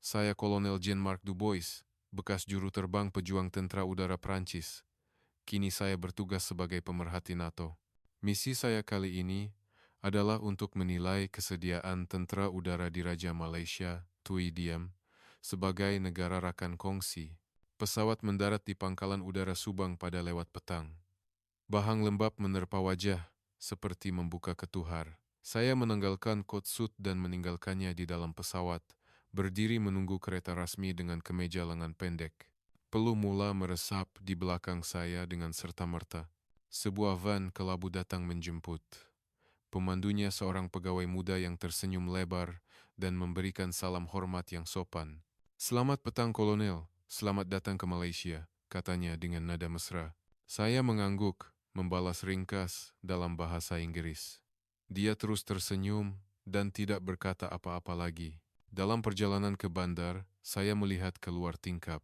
Saya Kolonel Jean-Marc Dubois, bekas juru terbang pejuang tentara udara Prancis. Kini saya bertugas sebagai pemerhati NATO. Misi saya kali ini adalah untuk menilai kesediaan tentara udara di Raja Malaysia, Tui Diem, sebagai negara rakan kongsi. Pesawat mendarat di Pangkalan Udara Subang pada lewat petang. Bahang lembab menerpa wajah, seperti membuka ketuhar. Saya menanggalkan coat suit dan meninggalkannya di dalam pesawat, berdiri menunggu kereta rasmi dengan kemeja lengan pendek. Peluh mula meresap di belakang saya dengan serta-merta. Sebuah van kelabu datang menjemput. Pemandunya seorang pegawai muda yang tersenyum lebar dan memberikan salam hormat yang sopan. "Selamat petang, Kolonel. Selamat datang ke Malaysia," katanya dengan nada mesra. Saya mengangguk, membalas ringkas dalam bahasa Inggris. Dia terus tersenyum dan tidak berkata apa-apa lagi. Dalam perjalanan ke bandar, saya melihat keluar tingkap.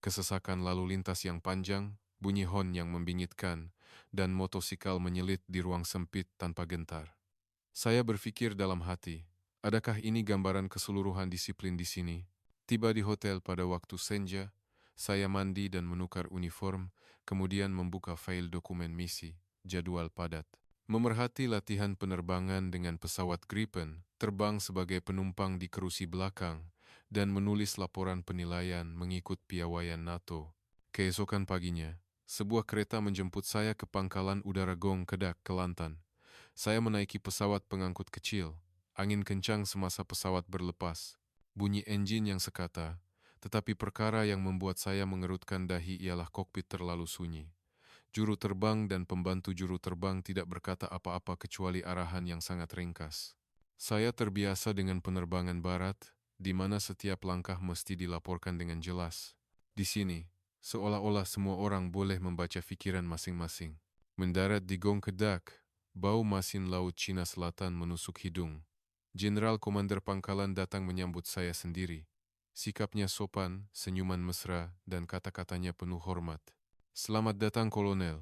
Kesesakan lalu lintas yang panjang, bunyi hon yang membingitkan, dan motosikal menyelit di ruang sempit tanpa gentar. Saya berpikir dalam hati, adakah ini gambaran keseluruhan disiplin di sini? Tiba di hotel pada waktu senja, saya mandi dan menukar uniform, kemudian membuka fail dokumen misi, jadwal padat. Memerhati latihan penerbangan dengan pesawat Gripen, terbang sebagai penumpang di kerusi belakang, dan menulis laporan penilaian mengikut piawaian NATO. Keesokan paginya, sebuah kereta menjemput saya ke Pangkalan Udara Gong Kedak, Kelantan. Saya menaiki pesawat pengangkut kecil. Angin kencang semasa pesawat berlepas. Bunyi enjin yang sekata. Tetapi perkara yang membuat saya mengerutkan dahi ialah kokpit terlalu sunyi. Juru terbang dan pembantu juru terbang tidak berkata apa-apa kecuali arahan yang sangat ringkas. Saya terbiasa dengan penerbangan barat, di mana setiap langkah mesti dilaporkan dengan jelas. Di sini, seolah-olah semua orang boleh membaca pikiran masing-masing. Mendarat di Gong Kedak, bau masin Laut Cina Selatan menusuk hidung. Jenderal Komander Pangkalan datang menyambut saya sendiri. Sikapnya sopan, senyuman mesra, dan kata-katanya penuh hormat. "Selamat datang, Kolonel.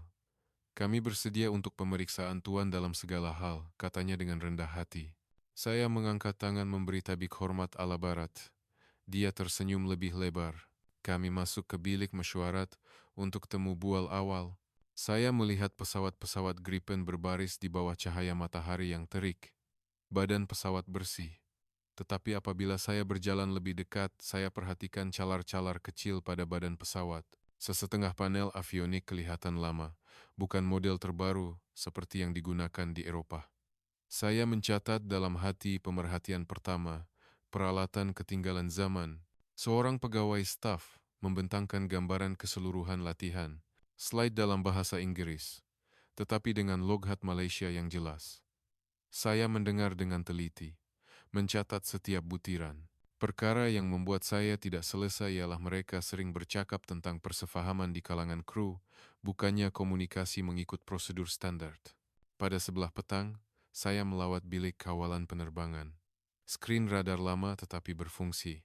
Kami bersedia untuk pemeriksaan Tuan dalam segala hal," katanya dengan rendah hati. Saya mengangkat tangan memberi tabik hormat ala barat. Dia tersenyum lebih lebar. Kami masuk ke bilik mesyuarat untuk temu bual awal. Saya melihat pesawat-pesawat Gripen berbaris di bawah cahaya matahari yang terik. Badan pesawat bersih. Tetapi apabila saya berjalan lebih dekat, saya perhatikan calar-calar kecil pada badan pesawat. Sesetengah panel avionik kelihatan lama, bukan model terbaru seperti yang digunakan di Eropa. Saya mencatat dalam hati pemerhatian pertama, peralatan ketinggalan zaman. Seorang pegawai staf membentangkan gambaran keseluruhan latihan, slide dalam bahasa Inggris, tetapi dengan logat Malaysia yang jelas. Saya mendengar dengan teliti, mencatat setiap butiran. Perkara yang membuat saya tidak selesai ialah mereka sering bercakap tentang persefahaman di kalangan kru, bukannya komunikasi mengikut prosedur standar. Pada sebelah petang, saya melawat bilik kawalan penerbangan. Skrin radar lama tetapi berfungsi.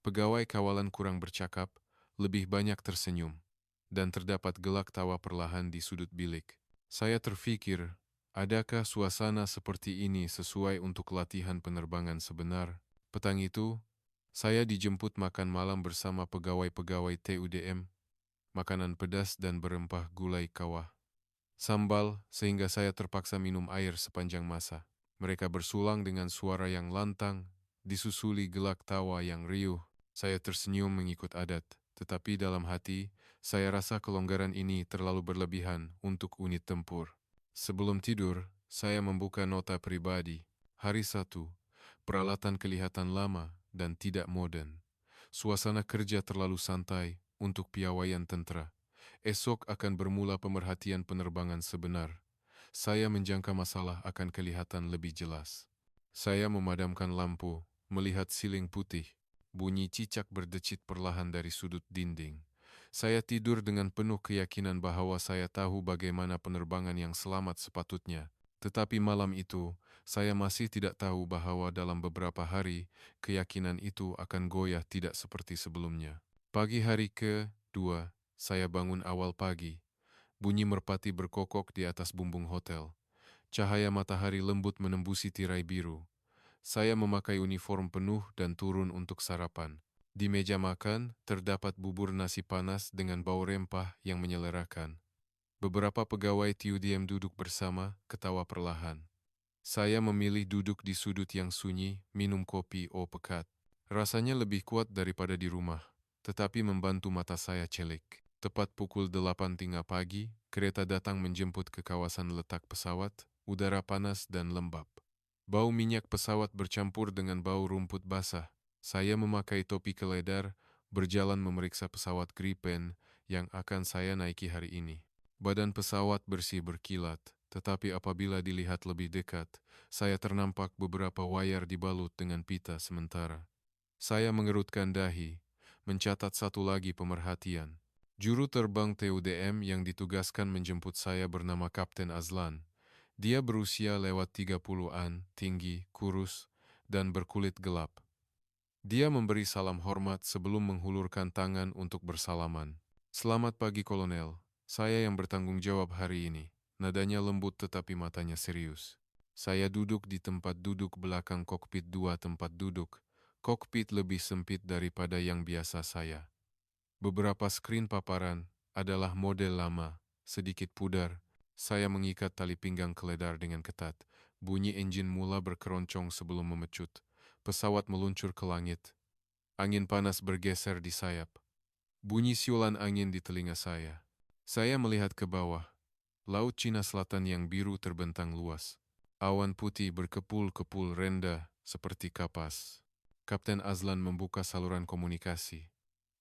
Pegawai kawalan kurang bercakap, lebih banyak tersenyum, dan terdapat gelak tawa perlahan di sudut bilik. Saya terfikir, adakah suasana seperti ini sesuai untuk latihan penerbangan sebenar? Petang itu, saya dijemput makan malam bersama pegawai-pegawai TUDM, makanan pedas dan berempah gulai kawah. Sambal, sehingga saya terpaksa minum air sepanjang masa. Mereka bersulang dengan suara yang lantang, disusuli gelak tawa yang riuh. Saya tersenyum mengikut adat, tetapi dalam hati, saya rasa kelonggaran ini terlalu berlebihan untuk unit tempur. Sebelum tidur, saya membuka nota pribadi. Hari 1, peralatan kelihatan lama dan tidak modern. Suasana kerja terlalu santai untuk piawaian tentara. Esok akan bermula pemerhatian penerbangan sebenar. Saya menjangka masalah akan kelihatan lebih jelas. Saya memadamkan lampu, melihat siling putih. Bunyi cicak berdecit perlahan dari sudut dinding. Saya tidur dengan penuh keyakinan bahwa saya tahu bagaimana penerbangan yang selamat sepatutnya. Tetapi malam itu, saya masih tidak tahu bahwa dalam beberapa hari, keyakinan itu akan goyah tidak seperti sebelumnya. Pagi hari ke-2, saya bangun awal pagi. Bunyi merpati berkokok di atas bumbung hotel. Cahaya matahari lembut menembusi tirai biru. Saya memakai uniform penuh dan turun untuk sarapan. Di meja makan, terdapat bubur nasi panas dengan bau rempah yang menyelerakan. Beberapa pegawai diam duduk bersama, ketawa perlahan. Saya memilih duduk di sudut yang sunyi, minum kopi pekat. Rasanya lebih kuat daripada di rumah, tetapi membantu mata saya celik. Tepat pukul 8.30 pagi, kereta datang menjemput ke kawasan letak pesawat, udara panas dan lembab. Bau minyak pesawat bercampur dengan bau rumput basah. Saya memakai topi keledar, berjalan memeriksa pesawat Gripen yang akan saya naiki hari ini. Badan pesawat bersih berkilat, tetapi apabila dilihat lebih dekat, saya ternampak beberapa wayar dibalut dengan pita sementara. Saya mengerutkan dahi, mencatat satu lagi pemerhatian. Juru terbang TUDM yang ditugaskan menjemput saya bernama Kapten Azlan. Dia berusia lewat 30-an, tinggi, kurus, dan berkulit gelap. Dia memberi salam hormat sebelum menghulurkan tangan untuk bersalaman. "Selamat pagi, Kolonel. Saya yang bertanggung jawab hari ini." Nadanya lembut tetapi matanya serius. Saya duduk di tempat duduk belakang kokpit 2 tempat duduk. Kokpit lebih sempit daripada yang biasa saya. Beberapa skrin paparan adalah model lama, sedikit pudar. Saya mengikat tali pinggang keledar dengan ketat. Bunyi enjin mula berkeroncong sebelum memecut. Pesawat meluncur ke langit. Angin panas bergeser di sayap. Bunyi siulan angin di telinga saya. Saya melihat ke bawah. Laut Cina Selatan yang biru terbentang luas. Awan putih berkepul-kepul rendah seperti kapas. Kapten Azlan membuka saluran komunikasi.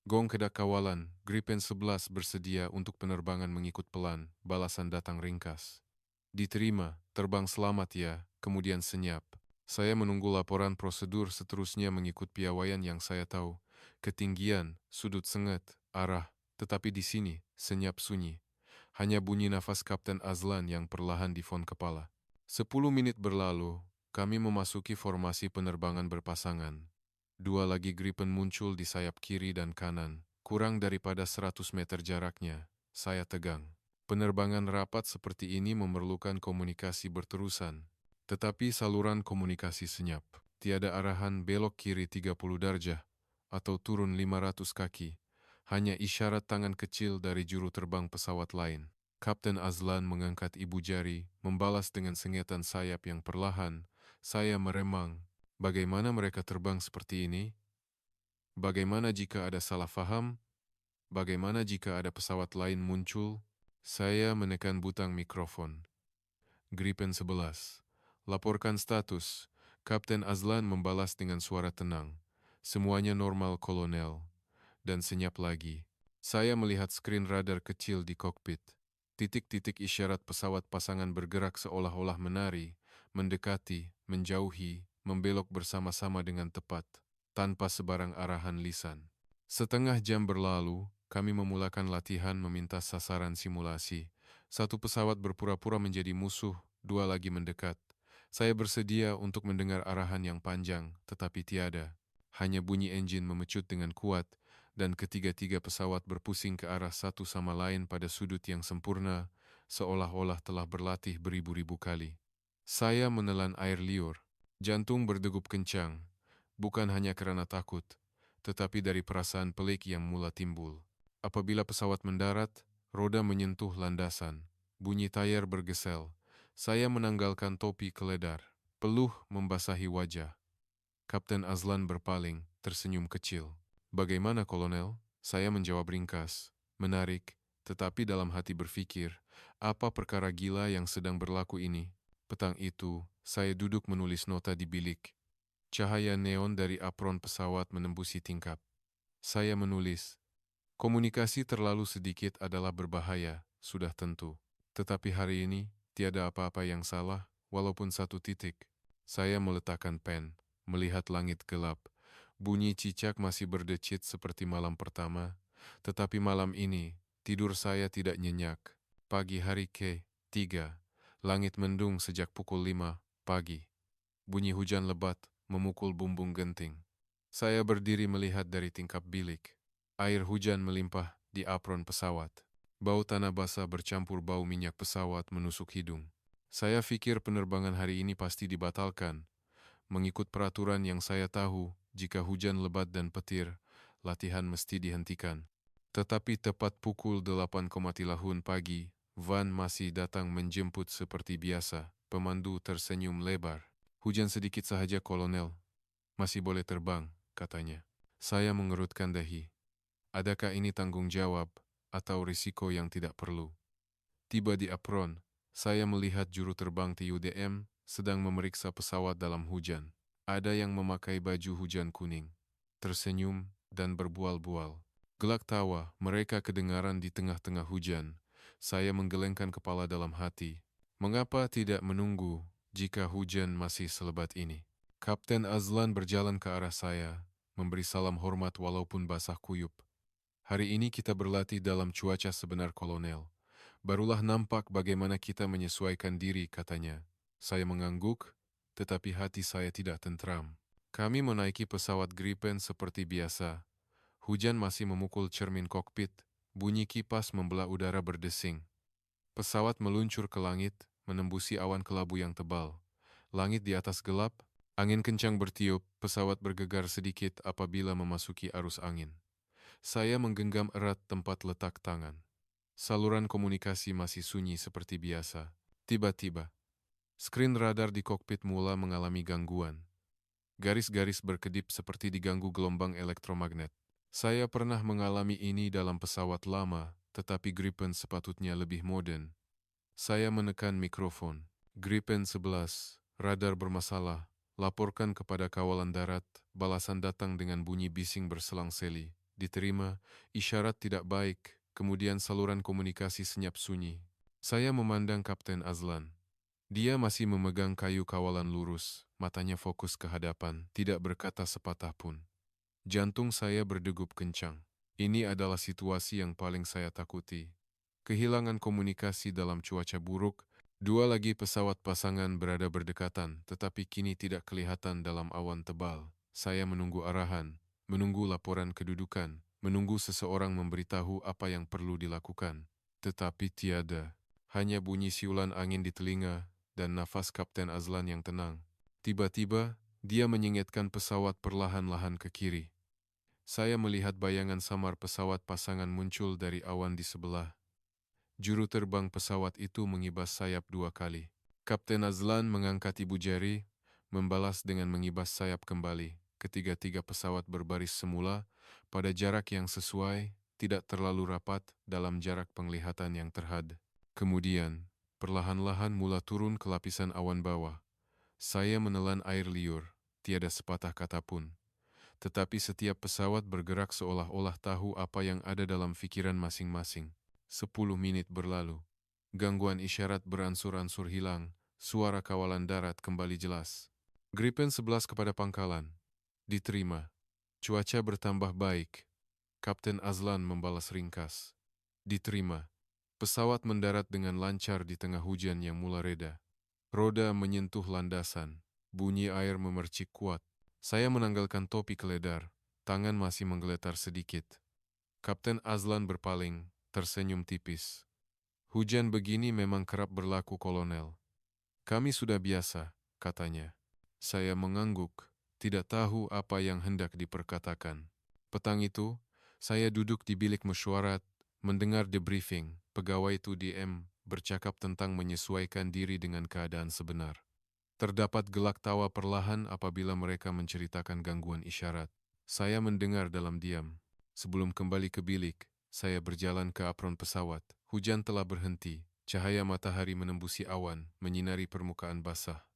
"Gong kedak kawalan, Gripen 11 bersedia untuk penerbangan mengikut pelan," balasan datang ringkas. "Diterima, terbang selamat ya," kemudian senyap. Saya menunggu laporan prosedur seterusnya mengikut piawaian yang saya tahu. Ketinggian, sudut sengat, arah, tetapi di sini, senyap sunyi. Hanya bunyi nafas Kapten Azlan yang perlahan di fon kepala. 10 menit berlalu, kami memasuki formasi penerbangan berpasangan. Dua lagi Gripen muncul di sayap kiri dan kanan, kurang daripada 100 meter jaraknya. Saya tegang. Penerbangan rapat seperti ini memerlukan komunikasi berterusan. Tetapi saluran komunikasi senyap. Tiada arahan belok kiri 30 darjah atau turun 500 kaki. Hanya isyarat tangan kecil dari juru terbang pesawat lain. Kapten Azlan mengangkat ibu jari, membalas dengan sengetan sayap yang perlahan. Saya meremang. Bagaimana mereka terbang seperti ini? Bagaimana jika ada salah faham? Bagaimana jika ada pesawat lain muncul? Saya menekan butang mikrofon. Gripen 11. "Laporkan status." Kapten Azlan membalas dengan suara tenang. "Semuanya normal, Kolonel." Dan senyap lagi. Saya melihat skrin radar kecil di kokpit. Titik-titik isyarat pesawat pasangan bergerak seolah-olah menari, mendekati, menjauhi, membelok bersama-sama dengan tepat, tanpa sebarang arahan lisan. Setengah jam berlalu, kami memulakan latihan meminta sasaran simulasi. Satu pesawat berpura-pura menjadi musuh, dua lagi mendekat. Saya bersedia untuk mendengar arahan yang panjang, tetapi tiada. Hanya bunyi enjin memecut dengan kuat, dan ketiga-tiga pesawat berpusing ke arah satu sama lain pada sudut yang sempurna, seolah-olah telah berlatih beribu-ribu kali. Saya menelan air liur. Jantung berdegup kencang, bukan hanya karena takut, tetapi dari perasaan pelik yang mula timbul. Apabila pesawat mendarat, roda menyentuh landasan. Bunyi tayar bergesel. Saya menanggalkan topi keledar. Peluh membasahi wajah. Kapten Azlan berpaling, tersenyum kecil. "Bagaimana, Kolonel?" Saya menjawab ringkas, menarik, tetapi dalam hati berpikir, apa perkara gila yang sedang berlaku ini? Petang itu, saya duduk menulis nota di bilik. Cahaya neon dari apron pesawat menembusi tingkap. Saya menulis, "Komunikasi terlalu sedikit adalah berbahaya, sudah tentu. Tetapi hari ini, tiada apa-apa yang salah, walaupun satu titik." Saya meletakkan pen, melihat langit gelap. Bunyi cicak masih berdecit seperti malam pertama, tetapi malam ini, tidur saya tidak nyenyak. Pagi hari ke-3, langit mendung sejak pukul 5 pagi. Bunyi hujan lebat memukul bumbung genting. Saya berdiri melihat dari tingkap bilik. Air hujan melimpah di apron pesawat. Bau tanah basah bercampur bau minyak pesawat menusuk hidung. Saya pikir penerbangan hari ini pasti dibatalkan. Mengikut peraturan yang saya tahu, jika hujan lebat dan petir, latihan mesti dihentikan. Tetapi tepat pukul 8.30 pagi, van masih datang menjemput seperti biasa. Pemandu tersenyum lebar. Hujan sedikit sahaja, Kolonel. Masih boleh terbang, katanya. Saya mengerutkan dahi. Adakah ini tanggung jawab atau risiko yang tidak perlu? Tiba di apron, saya melihat juru terbang TUDM sedang memeriksa pesawat dalam hujan. Ada yang memakai baju hujan kuning, tersenyum dan berbual-bual. Gelak tawa mereka kedengaran di tengah-tengah hujan. Saya menggelengkan kepala dalam hati. Mengapa tidak menunggu jika hujan masih selebat ini? Kapten Azlan berjalan ke arah saya, memberi salam hormat walaupun basah kuyup. Hari ini kita berlatih dalam cuaca sebenar, Kolonel. Barulah nampak bagaimana kita menyesuaikan diri, katanya. Saya mengangguk, tetapi hati saya tidak tentram. Kami menaiki pesawat Gripen seperti biasa. Hujan masih memukul cermin kokpit, bunyi kipas membelah udara berdesing. Pesawat meluncur ke langit, menembusi awan kelabu yang tebal. Langit di atas gelap, angin kencang bertiup, pesawat bergegar sedikit apabila memasuki arus angin. Saya menggenggam erat tempat letak tangan. Saluran komunikasi masih sunyi seperti biasa. Tiba-tiba, skrin radar di kokpit mula mengalami gangguan. Garis-garis berkedip seperti diganggu gelombang elektromagnet. Saya pernah mengalami ini dalam pesawat lama, tetapi Gripen sepatutnya lebih modern. Saya menekan mikrofon. Gripen 11, radar bermasalah. Laporkan kepada kawalan darat. Balasan datang dengan bunyi bising berselang-seli. Diterima, isyarat tidak baik, kemudian saluran komunikasi senyap sunyi. Saya memandang Kapten Azlan. Dia masih memegang kayu kawalan lurus, matanya fokus ke hadapan, tidak berkata sepatah pun. Jantung saya berdegup kencang. Ini adalah situasi yang paling saya takuti. Kehilangan komunikasi dalam cuaca buruk, dua lagi pesawat pasangan berada berdekatan, tetapi kini tidak kelihatan dalam awan tebal. Saya menunggu arahan, menunggu laporan kedudukan, menunggu seseorang memberitahu apa yang perlu dilakukan. Tetapi tiada, hanya bunyi siulan angin di telinga dan nafas Kapten Azlan yang tenang. Tiba-tiba, dia menyingitkan pesawat perlahan-lahan ke kiri. Saya melihat bayangan samar pesawat pasangan muncul dari awan di sebelah. Juru terbang pesawat itu mengibas sayap 2 kali. Kapten Azlan mengangkat ibu jari, membalas dengan mengibas sayap kembali. Ketiga-tiga pesawat berbaris semula, pada jarak yang sesuai, tidak terlalu rapat dalam jarak penglihatan yang terhad. Kemudian, perlahan-lahan mula turun ke lapisan awan bawah. Saya menelan air liur, tiada sepatah kata pun. Tetapi setiap pesawat bergerak seolah-olah tahu apa yang ada dalam pikiran masing-masing. 10 menit berlalu. Gangguan isyarat beransur-ansur hilang. Suara kawalan darat kembali jelas. Gripen 11 kepada pangkalan. Diterima. Cuaca bertambah baik. Kapten Azlan membalas ringkas. Diterima. Pesawat mendarat dengan lancar di tengah hujan yang mula reda. Roda menyentuh landasan. Bunyi air memercik kuat. Saya menanggalkan topi keledar, tangan masih menggeletar sedikit. Kapten Azlan berpaling, tersenyum tipis. Hujan begini memang kerap berlaku, Kolonel. Kami sudah biasa, katanya. Saya mengangguk, tidak tahu apa yang hendak diperkatakan. Petang itu, saya duduk di bilik mesyuarat, mendengar debriefing, pegawai TUDM bercakap tentang menyesuaikan diri dengan keadaan sebenar. Terdapat gelak tawa perlahan apabila mereka menceritakan gangguan isyarat. Saya mendengar dalam diam. Sebelum kembali ke bilik, saya berjalan ke apron pesawat. Hujan telah berhenti. Cahaya matahari menembusi awan, menyinari permukaan basah.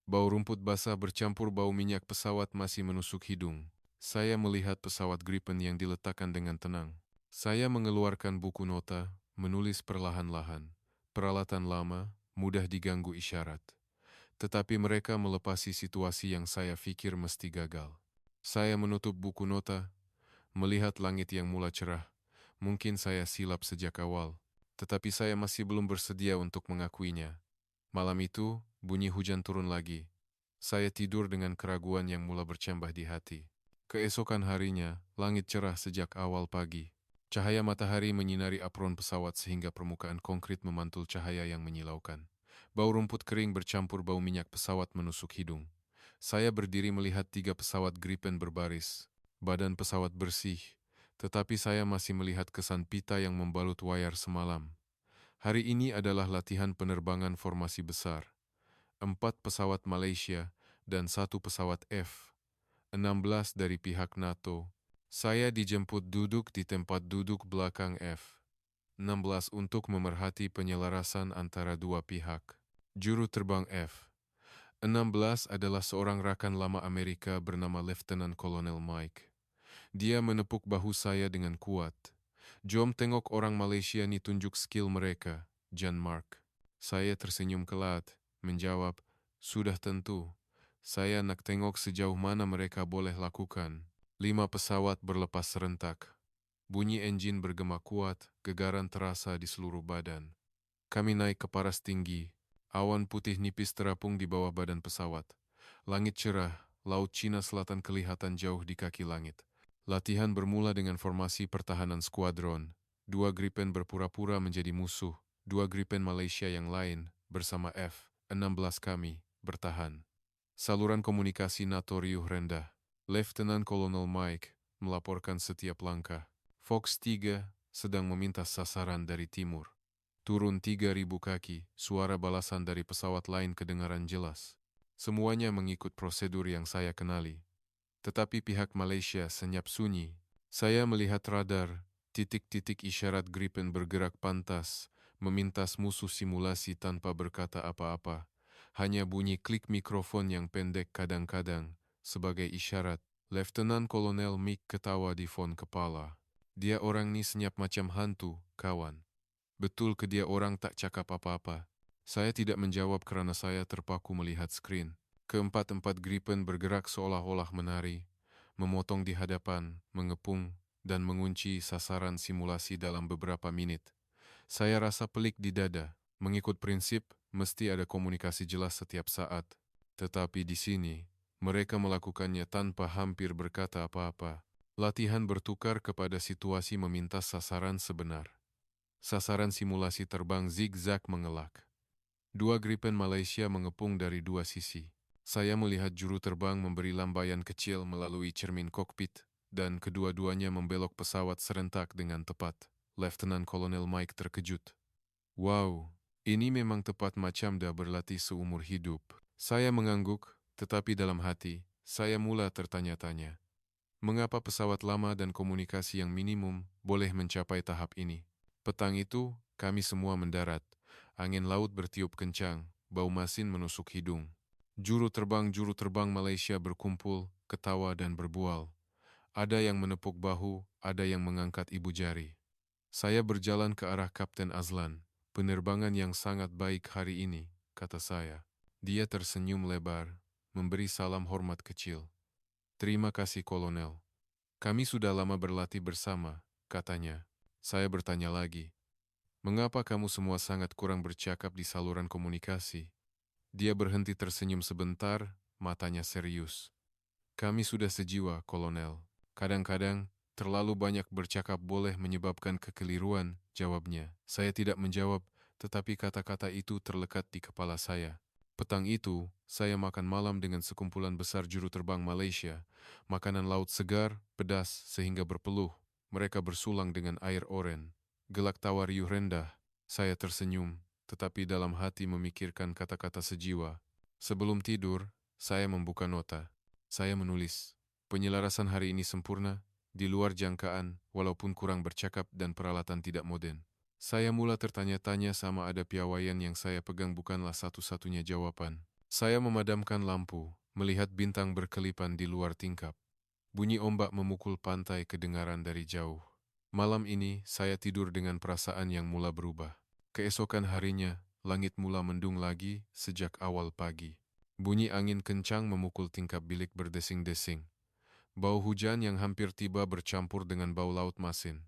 Bau rumput basah bercampur bau minyak pesawat masih menusuk hidung. Saya melihat pesawat Gripen yang diletakkan dengan tenang. Saya mengeluarkan buku nota, menulis perlahan-lahan. Peralatan lama, mudah diganggu isyarat. Tetapi mereka melepasi situasi yang saya pikir mesti gagal. Saya menutup buku nota, melihat langit yang mula cerah. Mungkin saya silap sejak awal, tetapi saya masih belum bersedia untuk mengakuinya. Malam itu, bunyi hujan turun lagi. Saya tidur dengan keraguan yang mula bercambah di hati. Keesokan harinya, langit cerah sejak awal pagi. Cahaya matahari menyinari apron pesawat sehingga permukaan konkrit memantul cahaya yang menyilaukan. Bau rumput kering bercampur bau minyak pesawat menusuk hidung. Saya berdiri melihat 3 pesawat Gripen berbaris. Badan pesawat bersih, Tetapi saya masih melihat kesan pita yang membalut wayar semalam. Hari ini adalah latihan penerbangan formasi besar. 4 pesawat Malaysia dan 1 pesawat F-16 dari pihak NATO. Saya dijemput duduk di tempat duduk belakang F-16 untuk memerhati penyelarasan antara dua pihak. Juru terbang F-16 adalah seorang rakan lama Amerika bernama Lieutenant Colonel Mike. Dia menepuk bahu saya dengan kuat. "Jom tengok orang Malaysia ni tunjuk skill mereka, John Mark." Saya tersenyum kelat, menjawab, "Sudah tentu. Saya nak tengok sejauh mana mereka boleh lakukan." 5 pesawat berlepas serentak. Bunyi enjin bergema kuat, gegaran terasa di seluruh badan. Kami naik ke paras tinggi. Awan putih nipis terapung di bawah badan pesawat. Langit cerah, Laut Cina Selatan kelihatan jauh di kaki langit. Latihan bermula dengan formasi pertahanan skuadron. 2 Gripen berpura-pura menjadi musuh. 2 Gripen Malaysia yang lain, bersama F-16 kami, bertahan. Saluran komunikasi NATO riuh rendah. Lieutenant Colonel Mike melaporkan setiap langkah. Fox 3 sedang memintas sasaran dari timur. Turun 3.000 kaki, suara balasan dari pesawat lain kedengaran jelas. Semuanya mengikut prosedur yang saya kenali. Tetapi pihak Malaysia senyap sunyi. Saya melihat radar, titik-titik isyarat Gripen bergerak pantas, memintas musuh simulasi tanpa berkata apa-apa. Hanya bunyi klik mikrofon yang pendek kadang-kadang, sebagai isyarat. Lieutenant Kolonel Mick ketawa di fon kepala. "Dia orang ni senyap macam hantu, kawan." "Betul ke dia orang tak cakap apa-apa?" Saya tidak menjawab karena saya terpaku melihat skrin. Keempat-empat Gripen bergerak seolah-olah menari, memotong di hadapan, mengepung, dan mengunci sasaran simulasi dalam beberapa menit. Saya rasa pelik di dada. Mengikut prinsip, mesti ada komunikasi jelas setiap saat. Tetapi di sini, mereka melakukannya tanpa hampir berkata apa-apa. Latihan bertukar kepada situasi memintas sasaran sebenar. Sasaran simulasi terbang zigzag mengelak. 2 Gripen Malaysia mengepung dari 2 sisi. Saya melihat juru terbang memberi lambaian kecil melalui cermin kokpit, dan kedua-duanya membelok pesawat serentak dengan tepat. Lieutenant Colonel Mike terkejut. "Wow, ini memang tepat macam dah berlatih seumur hidup." Saya mengangguk, tetapi dalam hati, saya mula tertanya-tanya. Mengapa pesawat lama dan komunikasi yang minimum boleh mencapai tahap ini? Petang itu, kami semua mendarat. Angin laut bertiup kencang, bau masin menusuk hidung. Juru terbang Malaysia berkumpul, ketawa dan berbual. Ada yang menepuk bahu, ada yang mengangkat ibu jari. Saya berjalan ke arah Kapten Azlan. "Penerbangan yang sangat baik hari ini," kata saya. Dia tersenyum lebar, memberi salam hormat kecil. "Terima kasih, Kolonel. Kami sudah lama berlatih bersama," katanya. Saya bertanya lagi, "Mengapa kamu semua sangat kurang bercakap di saluran komunikasi?" Dia berhenti tersenyum sebentar, matanya serius. "Kami sudah sejiwa, Kolonel. Kadang-kadang, terlalu banyak bercakap boleh menyebabkan kekeliruan," jawabnya. Saya tidak menjawab, tetapi kata-kata itu terlekat di kepala saya. Petang itu, saya makan malam dengan sekumpulan besar juru terbang Malaysia. Makanan laut segar, pedas, sehingga berpeluh. Mereka bersulang dengan air oren. Gelak tawa riuh rendah. Saya tersenyum, tetapi dalam hati memikirkan kata-kata sejiwa. Sebelum tidur, saya membuka nota. Saya menulis, "Penyelarasan hari ini sempurna, di luar jangkaan, walaupun kurang bercakap dan peralatan tidak modern." Saya mula tertanya-tanya sama ada piawaian yang saya pegang bukanlah satu-satunya jawaban. Saya memadamkan lampu, melihat bintang berkelipan di luar tingkap. Bunyi ombak memukul pantai kedengaran dari jauh. Malam ini, saya tidur dengan perasaan yang mula berubah. Keesokan harinya, langit mula mendung lagi sejak awal pagi. Bunyi angin kencang memukul tingkap bilik berdesing-desing. Bau hujan yang hampir tiba bercampur dengan bau laut masin.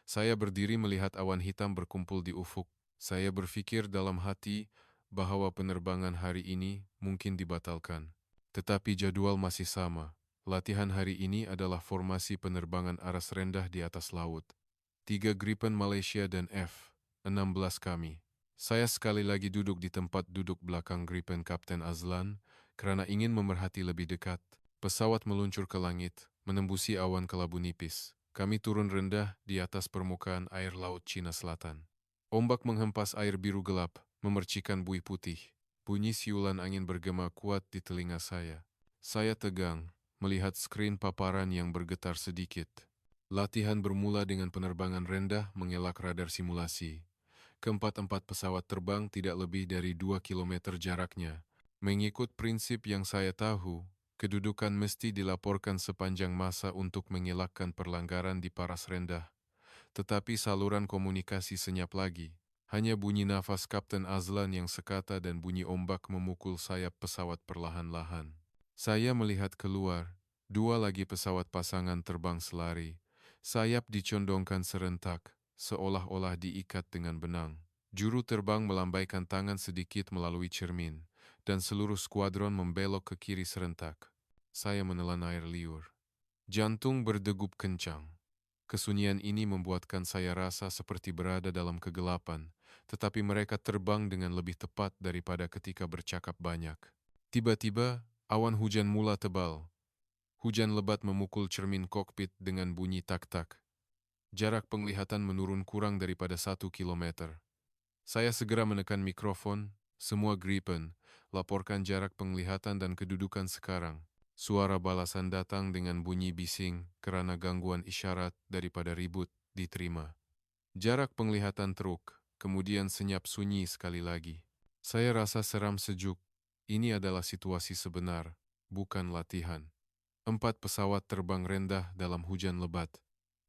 Saya berdiri melihat awan hitam berkumpul di ufuk. Saya berpikir dalam hati bahwa penerbangan hari ini mungkin dibatalkan. Tetapi jadwal masih sama. Latihan hari ini adalah formasi penerbangan aras rendah di atas laut. 3 Gripen Malaysia dan F-16 kami. Saya sekali lagi duduk di tempat duduk belakang Gripen Kapten Azlan karena ingin memerhati lebih dekat. Pesawat meluncur ke langit, menembusi awan kelabu nipis. Kami turun rendah di atas permukaan air Laut Cina Selatan. Ombak menghempas air biru gelap, memercikan buih putih. Bunyi siulan angin bergema kuat di telinga saya. Saya tegang, melihat skrin paparan yang bergetar sedikit. Latihan bermula dengan penerbangan rendah mengelak radar simulasi. Keempat-empat pesawat terbang tidak lebih dari 2 kilometer jaraknya. Mengikut prinsip yang saya tahu, kedudukan mesti dilaporkan sepanjang masa untuk mengelakkan perlanggaran di paras rendah. Tetapi saluran komunikasi senyap lagi. Hanya bunyi nafas Kapten Azlan yang sekata dan bunyi ombak memukul sayap pesawat perlahan-lahan. Saya melihat keluar, dua lagi pesawat pasangan terbang selari. Sayap dicondongkan serentak, seolah-olah diikat dengan benang. Juru terbang melambaikan tangan sedikit melalui cermin, dan seluruh skuadron membelok ke kiri serentak. Saya menelan air liur. Jantung berdegup kencang. Kesunyian ini membuatkan saya rasa seperti berada dalam kegelapan, tetapi mereka terbang dengan lebih tepat daripada ketika bercakap banyak. Tiba-tiba, awan hujan mula tebal. Hujan lebat memukul cermin kokpit dengan bunyi tak-tak. Jarak penglihatan menurun kurang daripada 1 kilometer. Saya segera menekan mikrofon, semua Gripen, laporkan jarak penglihatan dan kedudukan sekarang. Suara balasan datang dengan bunyi bising kerana gangguan isyarat daripada ribut diterima. Jarak penglihatan teruk, kemudian senyap sunyi sekali lagi. Saya rasa seram sejuk. Ini adalah situasi sebenar, bukan latihan. 4 pesawat terbang rendah dalam hujan lebat.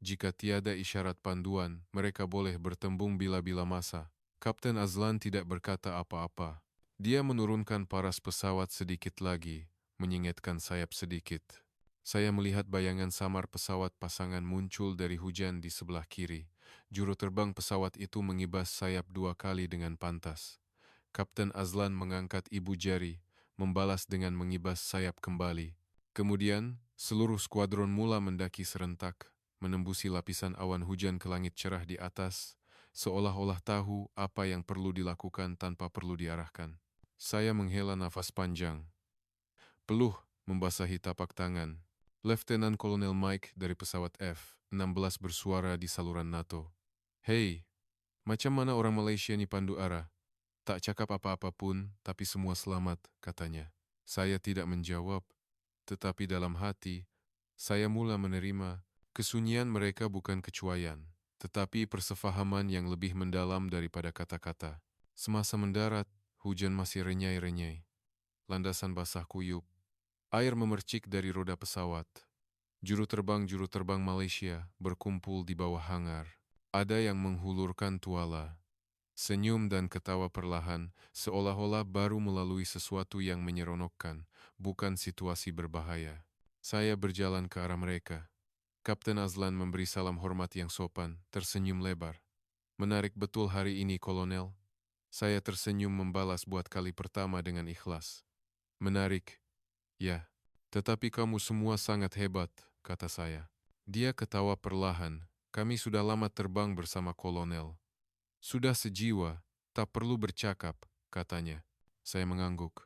Jika tiada isyarat panduan, mereka boleh bertembung bila-bila masa. Kapten Azlan tidak berkata apa-apa. Dia menurunkan paras pesawat sedikit lagi, menyingetkan sayap sedikit. Saya melihat bayangan samar pesawat pasangan muncul dari hujan di sebelah kiri. Juru terbang pesawat itu mengibas sayap 2 kali dengan pantas. Kapten Azlan mengangkat ibu jari, membalas dengan mengibas sayap kembali. Kemudian, seluruh skuadron mula mendaki serentak, menembusi lapisan awan hujan ke langit cerah di atas, seolah-olah tahu apa yang perlu dilakukan tanpa perlu diarahkan. Saya menghela nafas panjang. Peluh membasahi tapak tangan. Letnan Kolonel Mike dari pesawat F-16 bersuara di saluran NATO. "Hei, macam mana orang Malaysia ni pandu arah?" "Tak cakap apa-apa pun, tapi semua selamat," katanya. Saya tidak menjawab, tetapi dalam hati, saya mula menerima kesunyian mereka bukan kecuaian, tetapi persefahaman yang lebih mendalam daripada kata-kata. Semasa mendarat, hujan masih renyai-renyai. Landasan basah kuyup. Air memercik dari roda pesawat. Juru terbang Malaysia berkumpul di bawah hangar. Ada yang menghulurkan tuala. Senyum dan ketawa perlahan, seolah-olah baru melalui sesuatu yang menyeronokkan, bukan situasi berbahaya. Saya berjalan ke arah mereka. Kapten Azlan memberi salam hormat yang sopan, tersenyum lebar. "Menarik betul hari ini, Kolonel." Saya tersenyum membalas buat kali pertama dengan ikhlas. "Menarik, ya. Tetapi kamu semua sangat hebat," kata saya. Dia ketawa perlahan. "Kami sudah lama terbang bersama Kolonel. Sudah sejiwa, tak perlu bercakap," katanya. Saya mengangguk.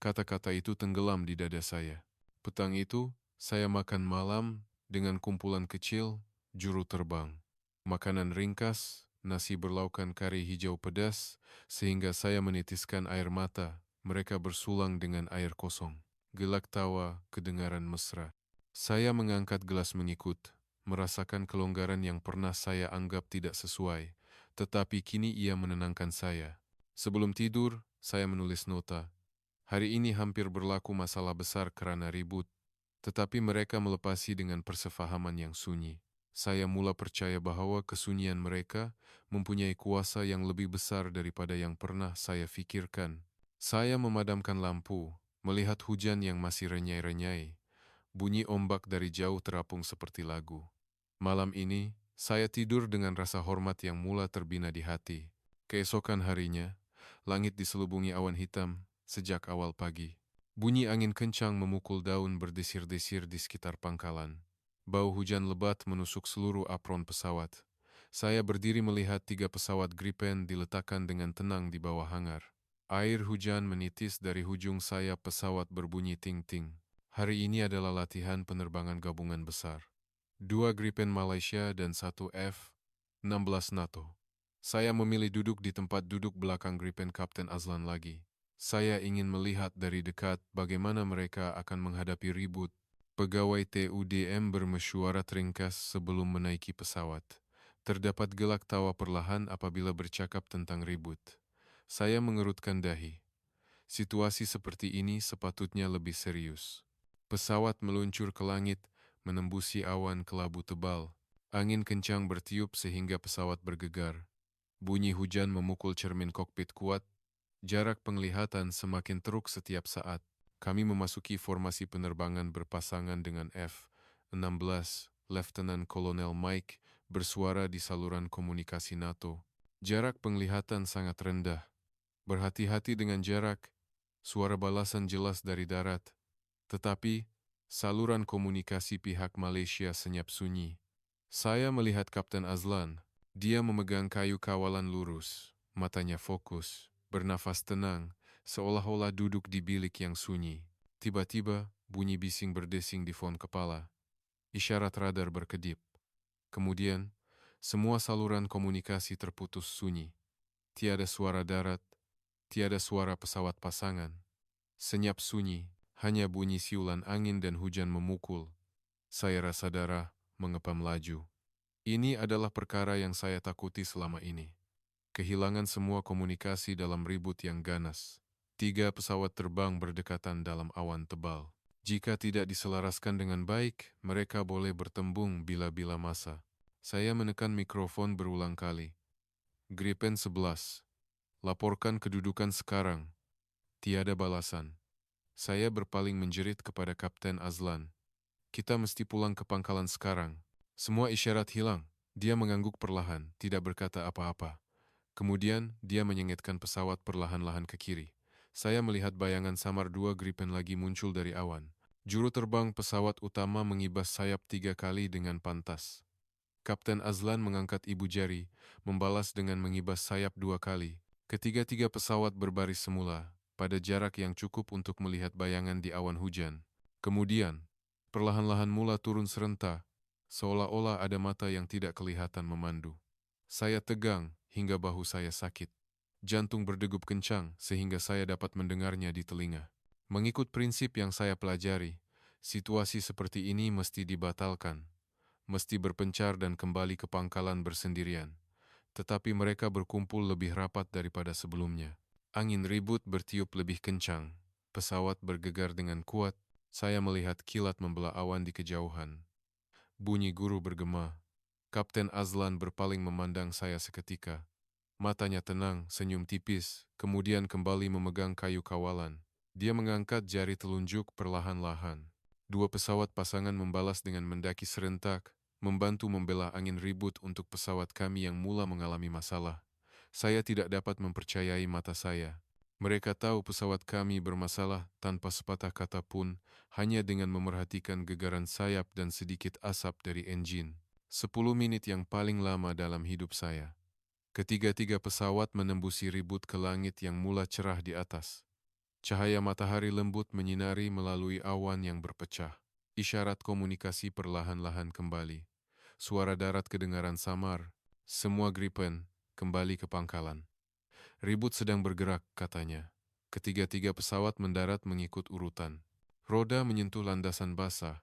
Kata-kata itu tenggelam di dada saya. Petang itu, saya makan malam dengan kumpulan kecil juru terbang. Makanan ringkas, nasi berlaukan kari hijau pedas, sehingga saya menitiskan air mata. Mereka bersulang dengan air kosong. Gelak tawa, kedengaran mesra. Saya mengangkat gelas mengikut, merasakan kelonggaran yang pernah saya anggap tidak sesuai, tetapi kini ia menenangkan saya. Sebelum tidur, saya menulis nota. Hari ini hampir berlaku masalah besar kerana ribut, tetapi mereka melepasi dengan persefahaman yang sunyi. Saya mula percaya bahawa kesunyian mereka mempunyai kuasa yang lebih besar daripada yang pernah saya fikirkan. Saya memadamkan lampu, melihat hujan yang masih renyai-renyai. Bunyi ombak dari jauh terapung seperti lagu. Malam ini, saya tidur dengan rasa hormat yang mula terbina di hati. Keesokan harinya, langit diselubungi awan hitam sejak awal pagi. Bunyi angin kencang memukul daun berdesir-desir di sekitar pangkalan. Bau hujan lebat menusuk seluruh apron pesawat. Saya berdiri melihat 3 pesawat Gripen diletakkan dengan tenang di bawah hangar. Air hujan menitis dari hujung sayap pesawat berbunyi ting-ting. Hari ini adalah latihan penerbangan gabungan besar. 2 Gripen Malaysia dan 1 F-16 NATO. Saya memilih duduk di tempat duduk belakang Gripen Kapten Azlan lagi. Saya ingin melihat dari dekat bagaimana mereka akan menghadapi ribut. Pegawai TUDM bermesyuarat ringkas sebelum menaiki pesawat. Terdapat gelak tawa perlahan apabila bercakap tentang ribut. Saya mengerutkan dahi. Situasi seperti ini sepatutnya lebih serius. Pesawat meluncur ke langit, menembusi awan kelabu tebal. Angin kencang bertiup sehingga pesawat bergegar. Bunyi hujan memukul cermin kokpit kuat. Jarak penglihatan semakin teruk setiap saat. Kami memasuki formasi penerbangan berpasangan dengan F-16. Letnan Kolonel Mike bersuara di saluran komunikasi NATO. Jarak penglihatan sangat rendah. Berhati-hati dengan jarak. Suara balasan jelas dari darat. Tetapi, saluran komunikasi pihak Malaysia senyap sunyi. Saya melihat Kapten Azlan. Dia memegang kayu kawalan lurus, matanya fokus, bernafas tenang, seolah-olah duduk di bilik yang sunyi. Tiba-tiba, bunyi bising berdesing di fon kepala. Isyarat radar berkedip. Kemudian, semua saluran komunikasi terputus sunyi. Tiada suara darat, tiada suara pesawat pasangan. Senyap sunyi, hanya bunyi siulan angin dan hujan memukul. Saya rasa darah mengepam laju. Ini adalah perkara yang saya takuti selama ini. Kehilangan semua komunikasi dalam ribut yang ganas. 3 pesawat terbang berdekatan dalam awan tebal. Jika tidak diselaraskan dengan baik, mereka boleh bertembung bila-bila masa. Saya menekan mikrofon berulang kali. Gripen 11. Laporkan kedudukan sekarang. Tiada balasan. Saya berpaling menjerit kepada Kapten Azlan. Kita mesti pulang ke pangkalan sekarang. Semua isyarat hilang. Dia mengangguk perlahan, tidak berkata apa-apa. Kemudian, dia menyengitkan pesawat perlahan-lahan ke kiri. Saya melihat bayangan samar 2 Gripen lagi muncul dari awan. Juru terbang pesawat utama mengibas sayap 3 kali dengan pantas. Kapten Azlan mengangkat ibu jari, membalas dengan mengibas sayap 2 kali. Ketiga-tiga pesawat berbaris semula, pada jarak yang cukup untuk melihat bayangan di awan hujan. Kemudian, perlahan-lahan mula turun serentak, seolah-olah ada mata yang tidak kelihatan memandu. Saya tegang hingga bahu saya sakit. Jantung berdegup kencang sehingga saya dapat mendengarnya di telinga. Mengikut prinsip yang saya pelajari, situasi seperti ini mesti dibatalkan. Mesti berpencar dan kembali ke pangkalan bersendirian. Tetapi mereka berkumpul lebih rapat daripada sebelumnya. Angin ribut bertiup lebih kencang. Pesawat bergegar dengan kuat. Saya melihat kilat membelah awan di kejauhan. Bunyi guru bergema. Kapten Azlan berpaling memandang saya seketika. Matanya tenang, senyum tipis, kemudian kembali memegang kayu kawalan. Dia mengangkat jari telunjuk perlahan-lahan. 2 pesawat pasangan membalas dengan mendaki serentak, membantu membelah angin ribut untuk pesawat kami yang mula mengalami masalah. Saya tidak dapat mempercayai mata saya. Mereka tahu pesawat kami bermasalah tanpa sepatah kata pun, hanya dengan memerhatikan gegaran sayap dan sedikit asap dari enjin. 10 menit yang paling lama dalam hidup saya. Ketiga-tiga pesawat menembusi ribut ke langit yang mula cerah di atas. Cahaya matahari lembut menyinari melalui awan yang berpecah. Isyarat komunikasi perlahan-lahan kembali. Suara darat kedengaran samar. Semua Gripen kembali ke pangkalan. Ribut sedang bergerak, katanya. Ketiga-tiga pesawat mendarat mengikut urutan. Roda menyentuh landasan basah.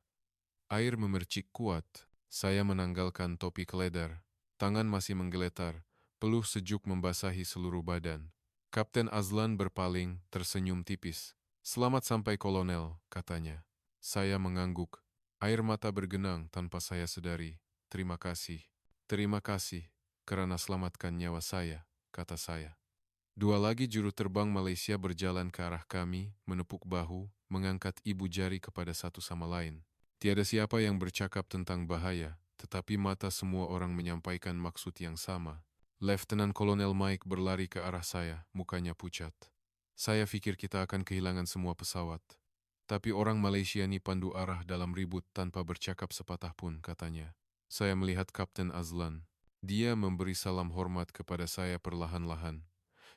Air memercik kuat. Saya menanggalkan topi keledar. Tangan masih menggeletar. Peluh sejuk membasahi seluruh badan. Kapten Azlan berpaling, tersenyum tipis. Selamat sampai kolonel, katanya. Saya mengangguk. Air mata bergenang tanpa saya sedari. Terima kasih. Terima kasih, karena selamatkan nyawa saya, kata saya. 2 lagi juru terbang Malaysia berjalan ke arah kami, menepuk bahu, mengangkat ibu jari kepada satu sama lain. Tiada siapa yang bercakap tentang bahaya, tetapi mata semua orang menyampaikan maksud yang sama. Letnan Kolonel Mike berlari ke arah saya, mukanya pucat. Saya pikir kita akan kehilangan semua pesawat. Tapi orang Malaysia ini pandu arah dalam ribut tanpa bercakap sepatah pun, katanya. Saya melihat Kapten Azlan. Dia memberi salam hormat kepada saya perlahan-lahan.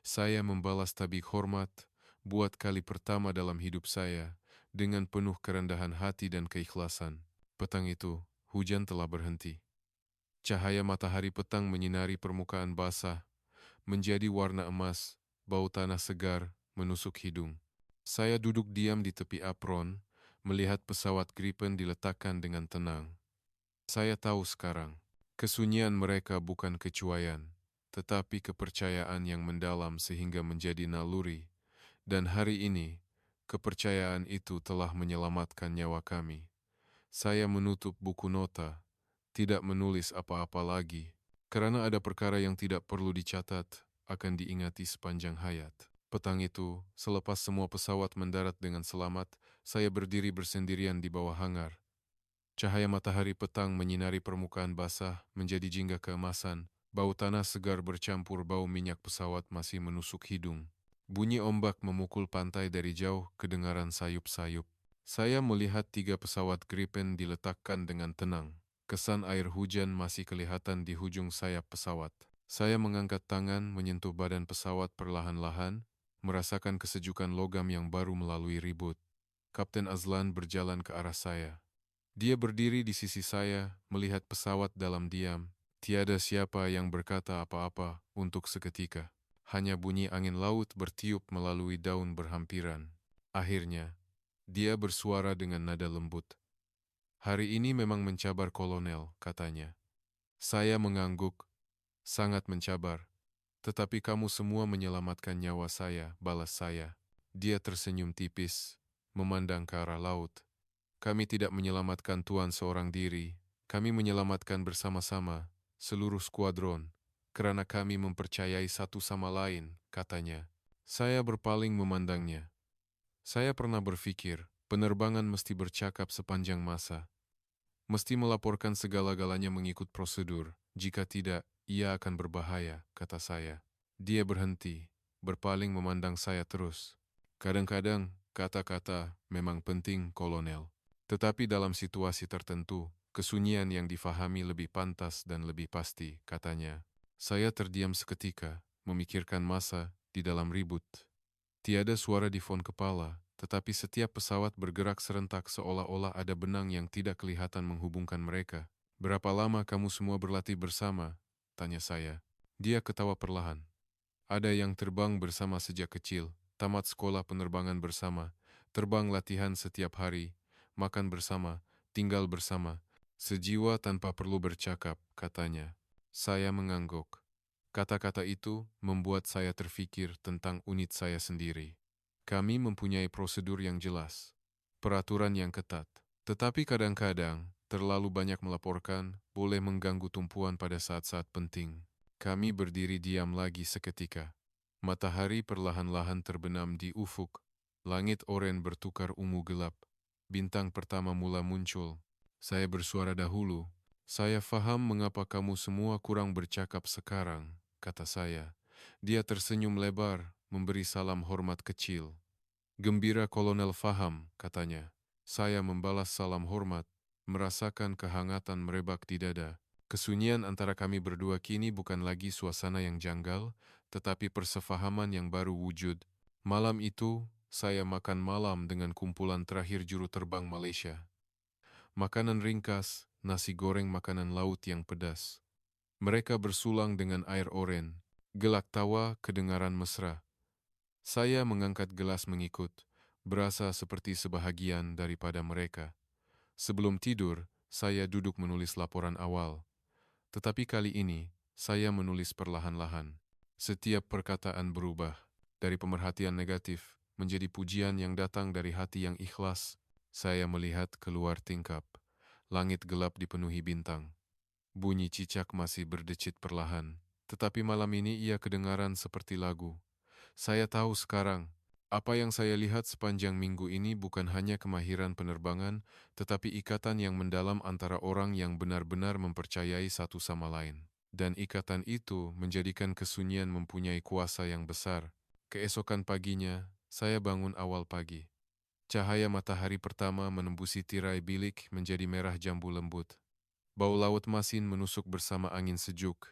Saya membalas tabik hormat, buat kali pertama dalam hidup saya, dengan penuh kerendahan hati dan keikhlasan. Petang itu, Hujan telah berhenti. Cahaya matahari petang menyinari permukaan basah, menjadi warna emas, bau tanah segar menusuk hidung. Saya duduk diam di tepi apron, melihat pesawat Gripen diletakkan dengan tenang. Saya tahu sekarang, kesunyian mereka bukan kecuaian, tetapi kepercayaan yang mendalam sehingga menjadi naluri. Dan hari ini, kepercayaan itu telah menyelamatkan nyawa kami. Saya menutup buku nota, tidak menulis apa-apa lagi, karena ada perkara yang tidak perlu dicatat, akan diingati sepanjang hayat. Petang itu, selepas semua pesawat mendarat dengan selamat, saya berdiri bersendirian di bawah hangar. Cahaya matahari petang menyinari permukaan basah, menjadi jingga keemasan. Bau tanah segar bercampur bau minyak pesawat masih menusuk hidung. Bunyi ombak memukul pantai dari jauh, kedengaran sayup-sayup. Saya melihat 3 pesawat Gripen diletakkan dengan tenang. Kesan air hujan masih kelihatan di hujung sayap pesawat. Saya mengangkat tangan menyentuh badan pesawat perlahan-lahan, merasakan kesejukan logam yang baru melalui ribut. Kapten Azlan berjalan ke arah saya. Dia berdiri di sisi saya, melihat pesawat dalam diam. Tiada siapa yang berkata apa-apa untuk seketika. Hanya bunyi angin laut bertiup melalui daun berhampiran. Akhirnya, dia bersuara dengan nada lembut. "Hari ini memang mencabar, Kolonel," katanya. Saya mengangguk, "Sangat mencabar. Tetapi kamu semua menyelamatkan nyawa saya," balas saya. Dia tersenyum tipis, memandang ke arah laut. "Kami tidak menyelamatkan Tuan seorang diri. Kami menyelamatkan bersama-sama, seluruh skuadron, karena kami mempercayai satu sama lain," katanya. Saya berpaling memandangnya. Saya pernah berpikir, penerbangan mesti bercakap sepanjang masa. Mesti melaporkan segala-galanya mengikut prosedur. Jika tidak, ia akan berbahaya, kata saya. Dia berhenti, berpaling memandang saya terus. "Kadang-kadang, kata-kata memang penting, Kolonel. Tetapi dalam situasi tertentu, kesunyian yang difahami lebih pantas dan lebih pasti," katanya. Saya terdiam seketika, memikirkan masa di dalam ribut. Tiada suara di fon kepala, tetapi setiap pesawat bergerak serentak seolah-olah ada benang yang tidak kelihatan menghubungkan mereka. "Berapa lama kamu semua berlatih bersama?" tanya saya. Dia ketawa perlahan. "Ada yang terbang bersama sejak kecil, tamat sekolah penerbangan bersama, terbang latihan setiap hari, makan bersama, tinggal bersama, sejiwa tanpa perlu bercakap," katanya. Saya mengangguk. Kata-kata itu membuat saya terfikir tentang unit saya sendiri. Kami mempunyai prosedur yang jelas, peraturan yang ketat. Tetapi kadang-kadang, terlalu banyak melaporkan boleh mengganggu tumpuan pada saat-saat penting. Kami berdiri diam lagi seketika. Matahari perlahan-lahan terbenam di ufuk. Langit oranye bertukar ungu gelap. Bintang pertama mula muncul. Saya bersuara dahulu. "Saya faham mengapa kamu semua kurang bercakap sekarang," kata saya. Dia tersenyum lebar, memberi salam hormat kecil. "Gembira, Kolonel, faham," katanya. Saya membalas salam hormat, merasakan kehangatan merebak di dada. Kesunyian antara kami berdua kini bukan lagi suasana yang janggal, tetapi persefahaman yang baru wujud. Malam itu, saya makan malam dengan kumpulan terakhir juru terbang Malaysia. Makanan ringkas, nasi goreng makanan laut yang pedas. Mereka bersulang dengan air oren. Gelak tawa kedengaran mesra. Saya mengangkat gelas mengikut, berasa seperti sebahagian daripada mereka. Sebelum tidur, saya duduk menulis laporan awal. Tetapi kali ini, saya menulis perlahan-lahan. Setiap perkataan berubah, dari pemerhatian negatif menjadi pujian yang datang dari hati yang ikhlas. Saya melihat keluar tingkap. Langit gelap dipenuhi bintang. Bunyi cicak masih berdecit perlahan, tetapi malam ini ia kedengaran seperti lagu. Saya tahu sekarang, apa yang saya lihat sepanjang minggu ini bukan hanya kemahiran penerbangan, tetapi ikatan yang mendalam antara orang yang benar-benar mempercayai satu sama lain. Dan ikatan itu menjadikan kesunyian mempunyai kuasa yang besar. Keesokan paginya, saya bangun awal pagi. Cahaya matahari pertama menembusi tirai bilik menjadi merah jambu lembut. Bau laut masin menusuk bersama angin sejuk.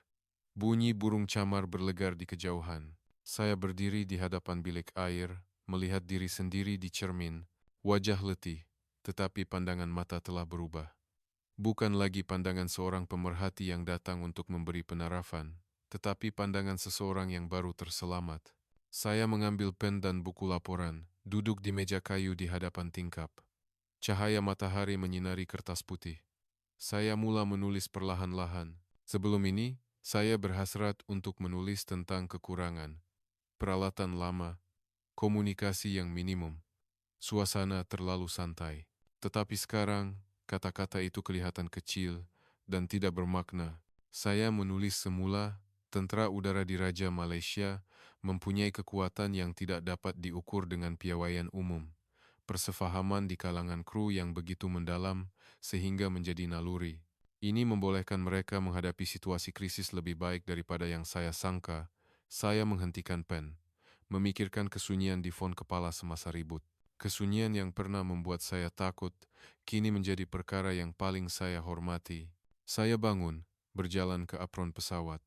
Bunyi burung camar berlegar di kejauhan. Saya berdiri di hadapan bilik air, melihat diri sendiri di cermin. Wajah letih, tetapi pandangan mata telah berubah. Bukan lagi pandangan seorang pemerhati yang datang untuk memberi penarapan, tetapi pandangan seseorang yang baru terselamat. Saya mengambil pen dan buku laporan, duduk di meja kayu di hadapan tingkap. Cahaya matahari menyinari kertas putih. Saya mula menulis perlahan-lahan. Sebelum ini, saya berhasrat untuk menulis tentang kekurangan, peralatan lama, komunikasi yang minimum, suasana terlalu santai. Tetapi sekarang, kata-kata itu kelihatan kecil dan tidak bermakna. Saya menulis semula, tentara udara di Raja Malaysia mempunyai kekuatan yang tidak dapat diukur dengan piawaian umum. Persefahaman di kalangan kru yang begitu mendalam sehingga menjadi naluri. Ini membolehkan mereka menghadapi situasi krisis lebih baik daripada yang saya sangka. Saya menghentikan pen, memikirkan kesunyian di fon kepala semasa ribut. Kesunyian yang pernah membuat saya takut, kini menjadi perkara yang paling saya hormati. Saya bangun, berjalan ke apron pesawat.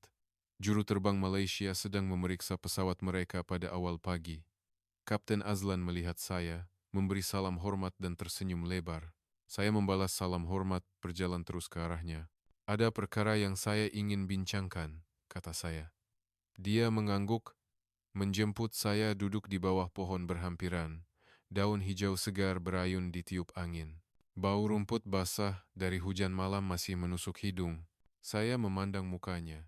Juru terbang Malaysia sedang memeriksa pesawat mereka pada awal pagi. Kapten Azlan melihat saya, memberi salam hormat dan tersenyum lebar. Saya membalas salam hormat, berjalan terus ke arahnya. Ada perkara yang saya ingin bincangkan, kata saya. Dia mengangguk, menjemput saya duduk di bawah pohon berhampiran. Daun hijau segar berayun ditiup angin. Bau rumput basah dari hujan malam masih menusuk hidung. Saya memandang mukanya.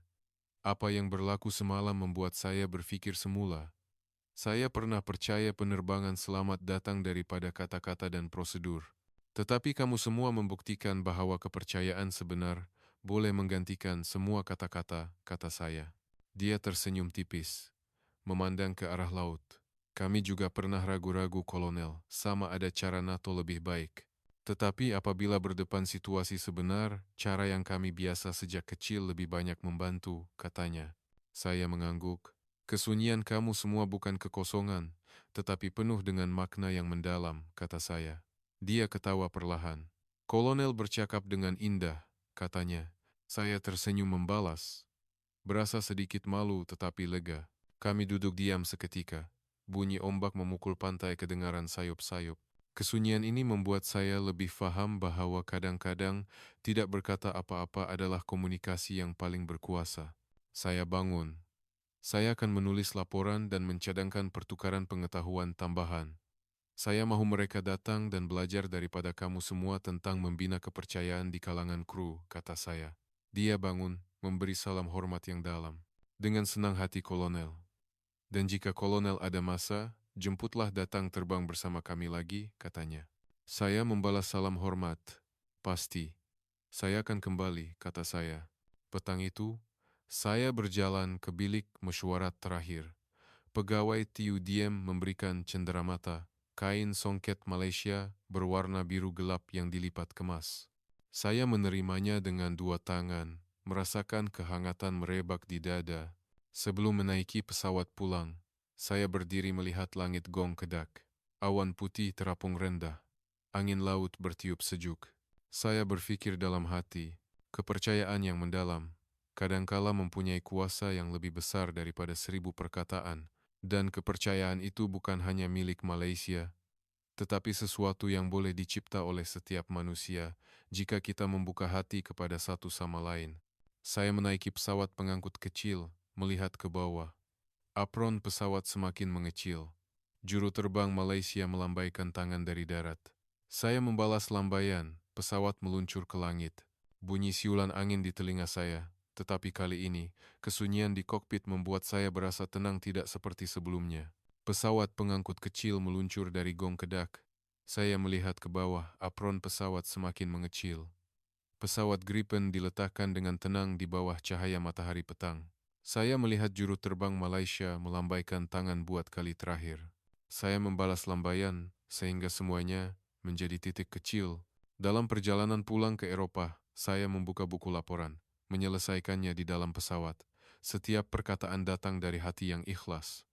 Apa yang berlaku semalam membuat saya berpikir semula. Saya pernah percaya penerbangan selamat datang daripada kata-kata dan prosedur. Tetapi kamu semua membuktikan bahwa kepercayaan sebenar boleh menggantikan semua kata-kata, kata saya. Dia tersenyum tipis, memandang ke arah laut. Kami juga pernah ragu-ragu, Kolonel, sama ada cara NATO lebih baik. Tetapi apabila berdepan situasi sebenar, cara yang kami biasa sejak kecil lebih banyak membantu, katanya. Saya mengangguk. Kesunyian kamu semua bukan kekosongan, tetapi penuh dengan makna yang mendalam, kata saya. Dia ketawa perlahan. Kolonel bercakap dengan indah, katanya. Saya tersenyum membalas. Berasa sedikit malu tetapi lega. Kami duduk diam seketika. Bunyi ombak memukul pantai kedengaran sayup-sayup. Kesunyian ini membuat saya lebih faham bahwa kadang-kadang tidak berkata apa-apa adalah komunikasi yang paling berkuasa. Saya bangun. Saya akan menulis laporan dan mencadangkan pertukaran pengetahuan tambahan. Saya mahu mereka datang dan belajar daripada kamu semua tentang membina kepercayaan di kalangan kru, kata saya. Dia bangun, memberi salam hormat yang dalam. Dengan senang hati, Kolonel. Dan jika Kolonel ada masa, jemputlah datang terbang bersama kami lagi, katanya. Saya membalas salam hormat. Pasti. Saya akan kembali, kata saya. Petang itu, saya berjalan ke bilik mesyuarat terakhir. Pegawai Tiu Diem memberikan cenderamata, kain songket Malaysia berwarna biru gelap yang dilipat kemas. Saya menerimanya dengan dua tangan, merasakan kehangatan merebak di dada. Sebelum menaiki pesawat pulang, saya berdiri melihat langit Gong Kedak. Awan putih terapung rendah. Angin laut bertiup sejuk. Saya berpikir dalam hati, kepercayaan yang mendalam kadangkala mempunyai kuasa yang lebih besar daripada 1000 perkataan. Dan kepercayaan itu bukan hanya milik Malaysia, tetapi sesuatu yang boleh dicipta oleh setiap manusia jika kita membuka hati kepada satu sama lain. Saya menaiki pesawat pengangkut kecil, melihat ke bawah. Apron pesawat semakin mengecil. Juru terbang Malaysia melambaikan tangan dari darat. Saya membalas lambaian, pesawat meluncur ke langit. Bunyi siulan angin di telinga saya, tetapi kali ini, kesunyian di kokpit membuat saya berasa tenang tidak seperti sebelumnya. Pesawat pengangkut kecil meluncur dari Gong Kedak. Saya melihat ke bawah, apron pesawat semakin mengecil. Pesawat Gripen diletakkan dengan tenang di bawah cahaya matahari petang. Saya melihat juru terbang Malaysia melambaikan tangan buat kali terakhir. Saya membalas lambaian, sehingga semuanya menjadi titik kecil. Dalam perjalanan pulang ke Eropah, saya membuka buku laporan, menyelesaikannya di dalam pesawat. Setiap perkataan datang dari hati yang ikhlas.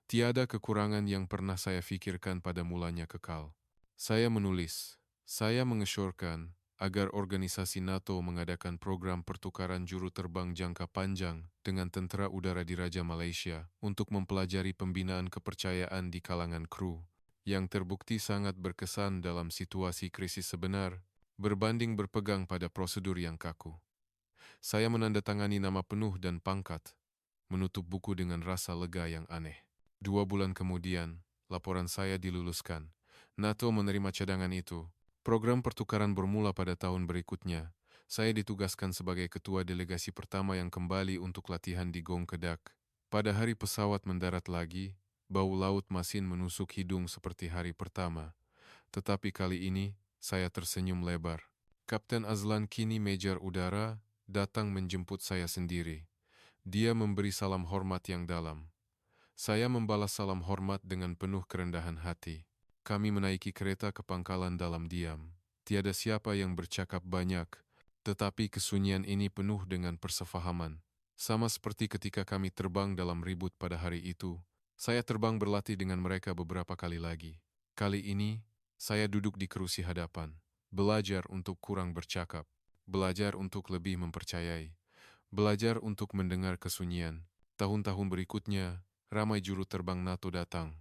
Tiada kekurangan yang pernah saya fikirkan pada mulanya kekal. Saya menulis, saya mengesyorkan agar organisasi NATO mengadakan program pertukaran juru terbang jangka panjang dengan tentera udara di Raja Malaysia untuk mempelajari pembinaan kepercayaan di kalangan kru yang terbukti sangat berkesan dalam situasi krisis sebenar. berbanding berpegang pada prosedur yang kaku. Saya menandatangani nama penuh dan pangkat, menutup buku dengan rasa lega yang aneh. 2 bulan kemudian, laporan saya diluluskan. NATO menerima cadangan itu. Program pertukaran bermula pada tahun berikutnya. Saya ditugaskan sebagai ketua delegasi pertama yang kembali untuk latihan di Gong Kedak. Pada hari pesawat mendarat lagi, bau laut masin menusuk hidung seperti hari pertama. Tetapi kali ini, saya tersenyum lebar. Kapten Azlan, kini Major Udara, datang menjemput saya sendiri. Dia memberi salam hormat yang dalam. Saya membalas salam hormat dengan penuh kerendahan hati. Kami menaiki kereta ke pangkalan dalam diam. Tiada siapa yang bercakap banyak, tetapi kesunyian ini penuh dengan persefahaman. Sama seperti ketika kami terbang dalam ribut pada hari itu, saya terbang berlatih dengan mereka beberapa kali lagi. Kali ini, saya duduk di kerusi hadapan, belajar untuk kurang bercakap, belajar untuk lebih mempercayai, belajar untuk mendengar kesunyian. Tahun-tahun berikutnya, ramai juru terbang NATO datang.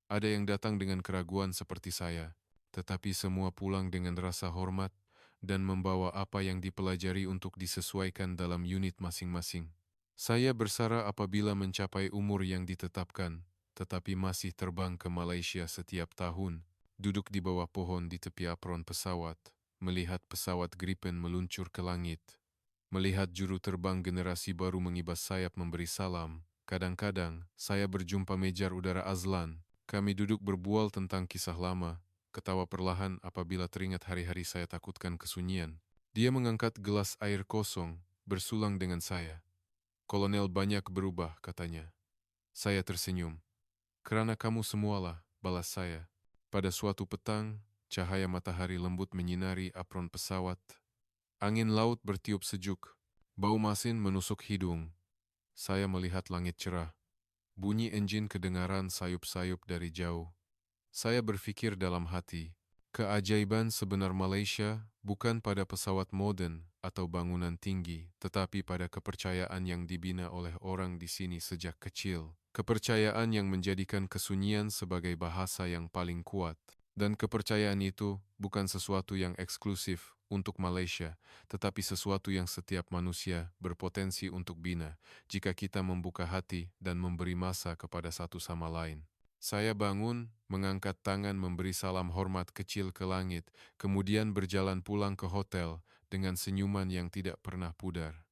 Ada yang datang dengan keraguan seperti saya, tetapi semua pulang dengan rasa hormat dan membawa apa yang dipelajari untuk disesuaikan dalam unit masing-masing. Saya bersara apabila mencapai umur yang ditetapkan, tetapi masih terbang ke Malaysia setiap tahun, duduk di bawah pohon di tepi apron pesawat, melihat pesawat Gripen meluncur ke langit, melihat juru terbang generasi baru mengibas sayap memberi salam. Kadang-kadang, saya berjumpa Major Udara Azlan. Kami duduk berbual tentang kisah lama, ketawa perlahan apabila teringat hari-hari saya takutkan kesunyian. Dia mengangkat gelas air kosong, bersulang dengan saya. "Kolonel, banyak berubah," katanya. Saya tersenyum. "Kerana kamu semualah," balas saya. Pada suatu petang, cahaya matahari lembut menyinari apron pesawat. Angin laut bertiup sejuk. Bau masin menusuk hidung. Saya melihat langit cerah. Bunyi enjin kedengaran sayup-sayup dari jauh. Saya berfikir dalam hati, keajaiban sebenar Malaysia bukan pada pesawat moden atau bangunan tinggi, tetapi pada kepercayaan yang dibina oleh orang di sini sejak kecil. Kepercayaan yang menjadikan kesunyian sebagai bahasa yang paling kuat. Dan kepercayaan itu bukan sesuatu yang eksklusif untuk Malaysia, tetapi sesuatu yang setiap manusia berpotensi untuk bina jika kita membuka hati dan memberi masa kepada satu sama lain. Saya bangun, mengangkat tangan memberi salam hormat kecil ke langit, kemudian berjalan pulang ke hotel dengan senyuman yang tidak pernah pudar.